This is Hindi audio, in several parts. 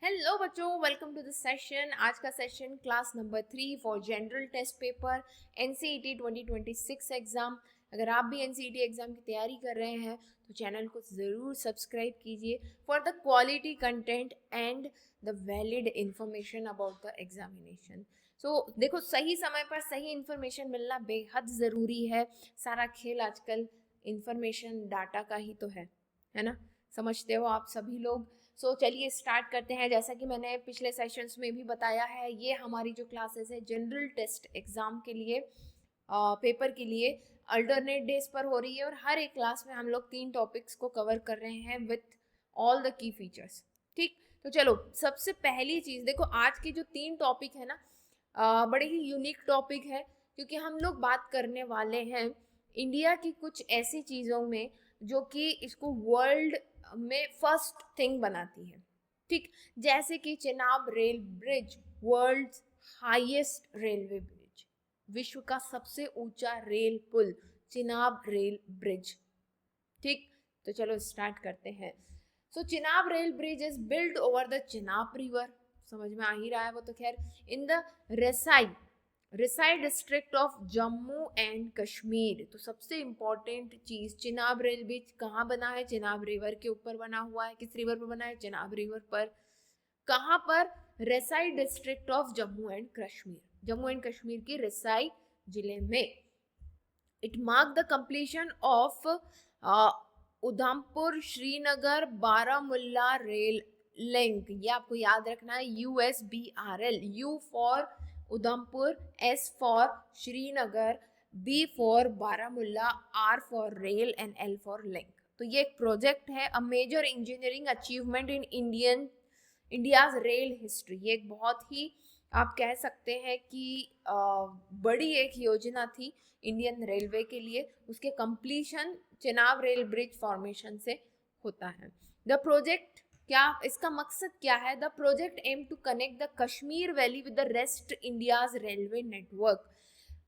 हेलो बच्चों, वेलकम टू द सेशन। आज का session class number 3 for general test paper NCET 2026 exam. अगर आप भी एनसीईटी एग्ज़ाम की तैयारी कर रहे हैं तो चैनल को ज़रूर सब्सक्राइब कीजिए for the quality content and the valid information about the examination. So देखो, सही समय पर सही इंफॉर्मेशन मिलना बेहद ज़रूरी है। सारा खेल आजकल इंफॉर्मेशन डाटा का ही तो है ना। समझते हो आप सभी लोग। चलिए स्टार्ट करते हैं। जैसा कि मैंने पिछले सेशंस में भी बताया है, ये हमारी जो क्लासेस है जनरल टेस्ट एग्जाम के लिए, पेपर के लिए अल्टरनेट डेज पर हो रही है और हर एक क्लास में हम लोग 3 टॉपिक्स को कवर कर रहे हैं with all the key features. ठीक, तो चलो सबसे पहली चीज़ देखो, आज के जो 3 टॉपिक है ना, बड़े ही यूनिक टॉपिक है क्योंकि हम लोग बात करने वाले हैं इंडिया की कुछ ऐसी चीज़ों में जो कि इसको वर्ल्ड में फर्स्ट थिंग बनाती है। ठीक, जैसे कि Chenab rail bridge, world highest railway bridge, विश्व का सबसे ऊंचा रेल पुल चिनाब रेल ब्रिज। ठीक, तो चलो स्टार्ट करते हैं। Chenab rail bridge is built over the Chenab river. समझ में आ ही रहा है वो तो खैर। In the Reasi district of Jammu and Kashmir. तो सबसे इंपॉर्टेंट चीज, चिनाब रेल ब्रिज कहाँ बना है? चिनाब रिवर के ऊपर बना हुआ है। किस रिवर पर बना है? चिनाब रिवर पर। कहाँ पर? Reasi district of Jammu and Kashmir, Jammu and Kashmir के रिसाई जिले में। It mark the completion of Udhampur Srinagar Baramulla rail link. ये आपको याद रखना है, USBRL। U for Udhampur, S for Srinagar, B for Baramulla, R for rail and L for link. तो ये एक प्रोजेक्ट है, a major engineering achievement in India's rail history. ये एक बहुत ही, आप कह सकते हैं कि बड़ी एक योजना थी इंडियन रेलवे के लिए। उसके completion Chenab rail bridge formation से होता है। द प्रोजेक्ट क्या, इसका मकसद क्या है? The project aim to connect the Kashmir valley with the rest India's railway network.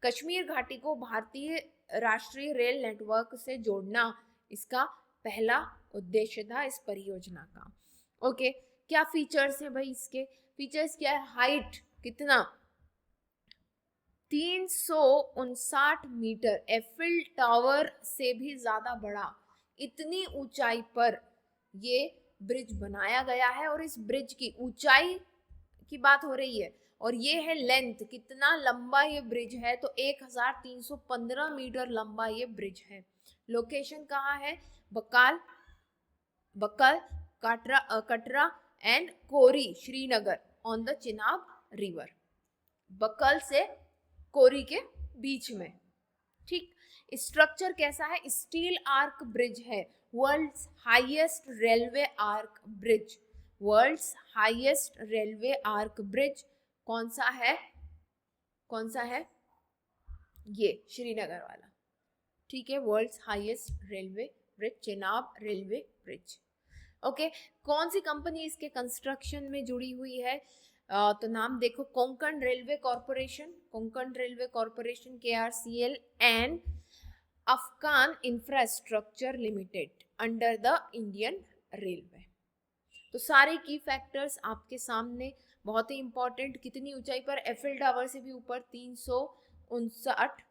Kashmir घाटी को भारतीय राष्ट्रीय रेल नेटवर्क से जोड़ना इसका पहला उद्देश्य था इस परियोजना का। ओके, क्या फीचर्स है भाई इसके? फीचर्स क्या है? हाइट कितना? 359 मीटर, एफिल टावर से भी ज्यादा बड़ा। इतनी ऊंचाई पर ये ब्रिज बनाया गया है और इस ब्रिज की ऊंचाई की बात हो रही है। और ये है लेंथ, कितना लंबा ये ब्रिज है? तो 1315 मीटर लंबा ये ब्रिज है। लोकेशन कहाँ है? Bakkal, Katra and Kauri Srinagar on the Chenab river. Bakkal से कोरी के बीच में। ठीक, स्ट्रक्चर कैसा है? स्टील आर्क ब्रिज है, world's highest railway arch bridge. World's highest railway arch bridge कौन सा है? कौन सा है? ये श्रीनगर वाला। ठीक है, world's highest railway bridge, Chenab railway bridge. Okay, कौन सी कंपनी इसके कंस्ट्रक्शन में जुड़ी हुई है? तो नाम देखो, Konkan railway corporation, Konkan railway corporation KRCL, and Afghan infrastructure limited under the Indian railway. तो सारे की फैक्टर्स आपके सामने, बहुत ही इंपॉर्टेंट। कितनी ऊंचाई पर? एफिल टावर से भी ऊपर 359,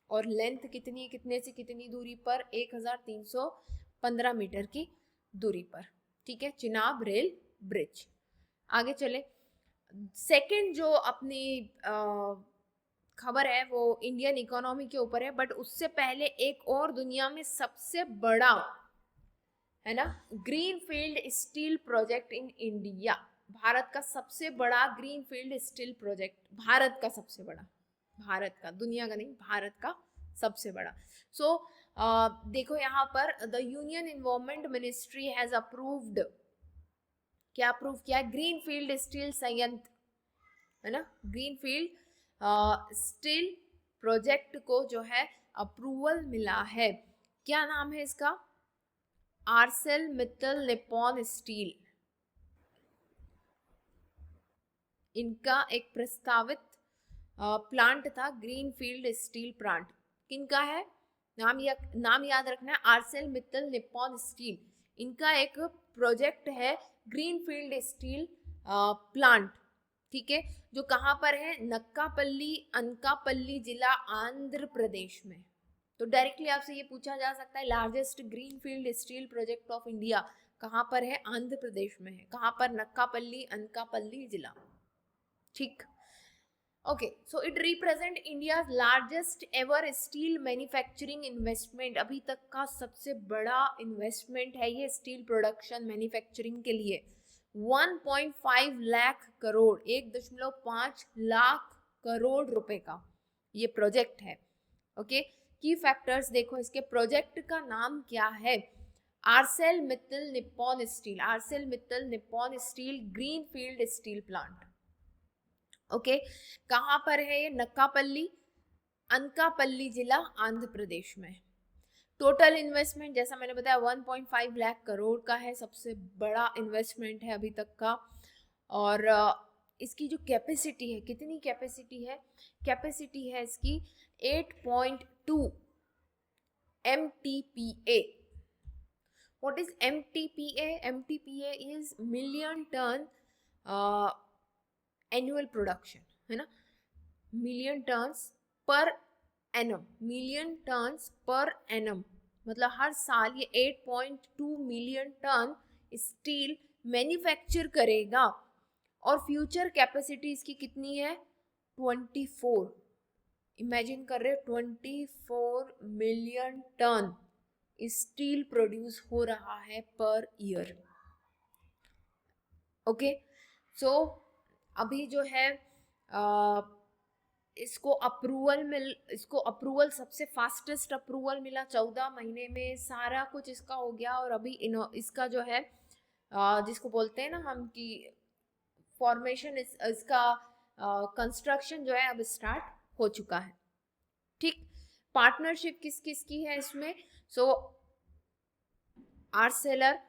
और लेंथ कितनी, कितने से कितनी दूरी पर? 1315 मीटर की दूरी पर। ठीक है, चिनाब रेल ब्रिज। आगे चले, सेकंड जो अपनी खबर है वो इंडियन इकोनॉमी के ऊपर है, बट उससे पहले एक और दुनिया में सबसे बड़ा है ना green field steel project in India. Bharat का सबसे बड़ा green field steel project, Bharat का सबसे बड़ा, भारत का, दुनिया का नहीं, भारत का सबसे बड़ा। देखो यहाँ पर the union environment ministry has approved, क्या अप्रूव किया? ग्रीन फील्ड स्टील संयंत्र, है ना, ग्रीन फील्ड स्टील प्रोजेक्ट को जो है अप्रूवल मिला है। क्या नाम है इसका? आर्सेल मित्तल निप्पॉन स्टील। इनका एक प्रस्तावित प्लांट था, ग्रीन फील्ड स्टील प्लांट। किनका है? नाम याद रखना है, आर्सेल मित्तल निप्पॉन स्टील। इनका एक प्रोजेक्ट है ग्रीन फील्ड स्टील प्लांट, ठीक है, जो कहाँ पर है, नक्कापल्ली अनकापल्ली जिला आंध्र प्रदेश में। तो डायरेक्टली आपसे ये पूछा जा सकता है largest greenfield steel project of India कहाँ पर है, आंध्र प्रदेश में है। कहाँ पर, नक्कापल्ली अनकापल्ली जिला, ठीक। Okay, so it represent India largest ever steel manufacturing investment. अभी तक का सबसे बड़ा इन्वेस्टमेंट है ये स्टील प्रोडक्शन मैन्युफैक्चरिंग के लिए। 1.5 लाख करोड़, 1.5 लाख करोड़ रुपए का ये प्रोजेक्ट है। ओके, की फैक्टर्स देखो, इसके प्रोजेक्ट का नाम क्या है, Arcelor Mittal Nippon steel, Arcelor Mittal Nippon steel greenfield steel plant. Okay, कहाँ पर है ये, नक्कापल्ली अनकापल्ली जिला आंध्र प्रदेश में। टोटल इन्वेस्टमेंट जैसा मैंने बताया 1.5 लाख करोड़ का है, सबसे बड़ा इन्वेस्टमेंट है अभी तक का। और इसकी जो कैपेसिटी है, कितनी कैपेसिटी है, कैपेसिटी है इसकी 8.2 MTPA। What is MTPA? MTPA is million ton annual production, है ना, million turns per annum, million turns per annum, मतलब हर साल ये 8.2 मिलियन टन स्टील मैन्युफैक्चर करेगा। और फ्यूचर कैपेसिटी इसकी कितनी है, 24, इमेजिन कर रहे हो 24 मिलियन टन स्टील प्रोड्यूस हो रहा है पर ईयर। ओके, सो अभी जो है इसको अप्रूवल सबसे फास्टेस्ट अप्रूवल मिला 14 महीने में, सारा कुछ इसका हो गया। और अभी इसका जो है जिसको बोलते हैं ना हम कि फॉर्मेशन, इसका कंस्ट्रक्शन जो है अब स्टार्ट हो चुका है, ठीक। पार्टनरशिप किस किस की है इसमें, सो आर्सेलर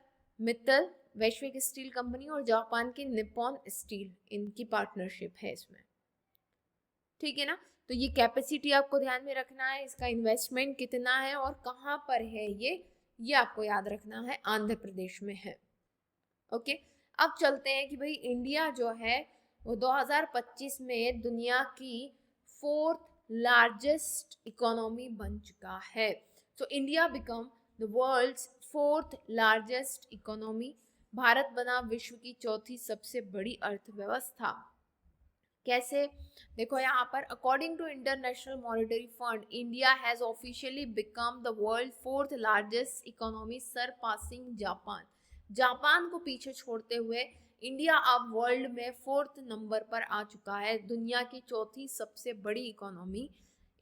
मित्तल वैश्विक स्टील कंपनी और जापान की निप्पॉन स्टील, इनकी पार्टनरशिप है इसमें, ठीक है ना। तो ये कैपेसिटी आपको ध्यान में रखना है, इसका इन्वेस्टमेंट कितना है और कहाँ पर है ये आपको याद रखना है, आंध्र प्रदेश में है। ओके, अब चलते हैं कि भाई इंडिया जो है वो 2025 में दुनिया की 4th लार्जेस्ट इकोनॉमी बन चुका है। So India become the world's 4th largest economy. Bharat बना विश्व की 4थी सबसे बड़ी अर्थव्यवस्था। कैसे, देखो यहाँ पर according to International Monetary Fund, India has officially become the world 4th largest economy surpassing Japan. Japan को पीछे छोड़ते हुए इंडिया अब वर्ल्ड में 4th नंबर पर आ चुका है। दुनिया की 4थी सबसे बड़ी इकोनॉमी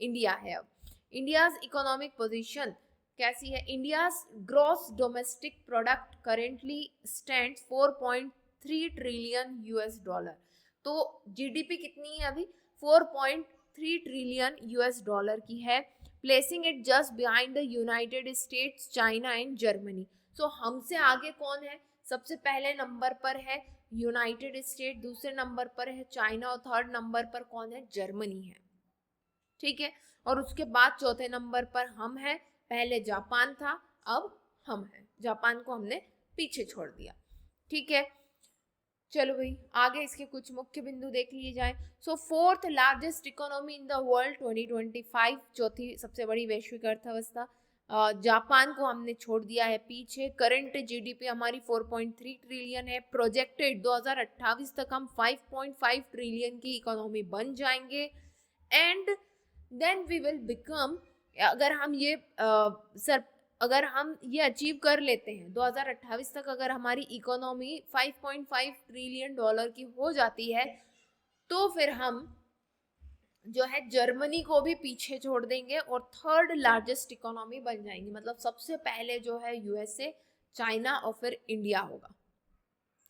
इंडिया है अब। इंडियाज इकोनॉमिक पोजीशन कैसी है, India's gross domestic product currently stands 4.3 trillion US dollar. तो जीडीपी कितनी है अभी, 4.3 ट्रिलियन यूएस डॉलर की है, placing it just behind the United States, China and Germany. So हमसे आगे कौन है, सबसे पहले नंबर पर है यूनाइटेड स्टेट, दूसरे नंबर पर है चाइना और थर्ड नंबर पर कौन है, जर्मनी है, ठीक है। और उसके बाद चौथे नंबर पर हम हैं, पहले जापान था अब हम हैं, जापान को हमने पीछे छोड़ दिया, ठीक है। चलो भाई आगे इसके कुछ मुख्य बिंदु देख लिए जाए। सो 4th largest economy in the world 2025, चौथी सबसे बड़ी वैश्विक अर्थव्यवस्था। जापान को हमने छोड़ दिया है पीछे। करंट जीडीपी हमारी 4.3 ट्रिलियन है। प्रोजेक्टेड 2028 तक हम 5.5 ट्रिलियन की इकोनॉमी बन जाएंगे। And then we will become, अगर हम ये अचीव कर लेते हैं 2028 तक, अगर हमारी इकोनॉमी 5.5 ट्रिलियन डॉलर की हो जाती है, तो फिर हम जो है जर्मनी को भी पीछे छोड़ देंगे और 3rd लार्जेस्ट इकोनॉमी बन जाएंगी। मतलब सबसे पहले जो है यूएसए, चाइना और फिर इंडिया होगा,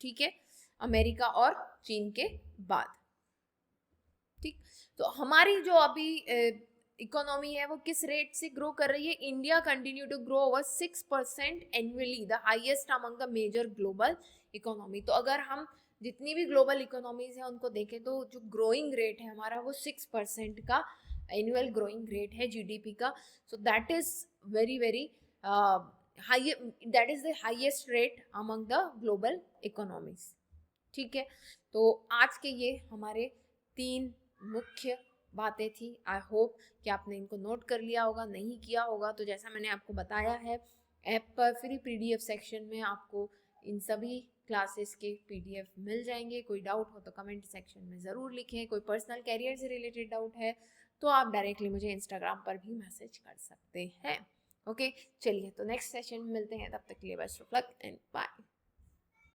ठीक है, अमेरिका और चीन के बाद, ठीक। तो हमारी जो अभी इकोनॉमी है वो किस रेट से ग्रो कर रही है, India continue to grow over 6% annually, the highest among the major global economy. तो अगर हम जितनी भी ग्लोबल इकोनॉमीज है उनको देखें तो जो ग्रोइंग रेट है हमारा वो 6% का एनुअल ग्रोइंग रेट है जीडीपी का। So that is very very that is the highest rate among the global economies, ठीक है, तो आज के ये हमारे 3 मुख्य बातें थी। आई होप कि आपने इनको नोट कर लिया होगा, नहीं किया होगा तो जैसा मैंने आपको बताया है, ऐप पर फ्री PDF सेक्शन में आपको इन सभी क्लासेस के PDF मिल जाएंगे। कोई डाउट हो तो कमेंट सेक्शन में ज़रूर लिखें। कोई पर्सनल कैरियर से रिलेटेड डाउट है तो आप डायरेक्टली मुझे इंस्टाग्राम पर भी मैसेज कर सकते हैं। ओके, चलिए तो नेक्स्ट सेशन में मिलते हैं, तब तक के लिए best of luck and bye.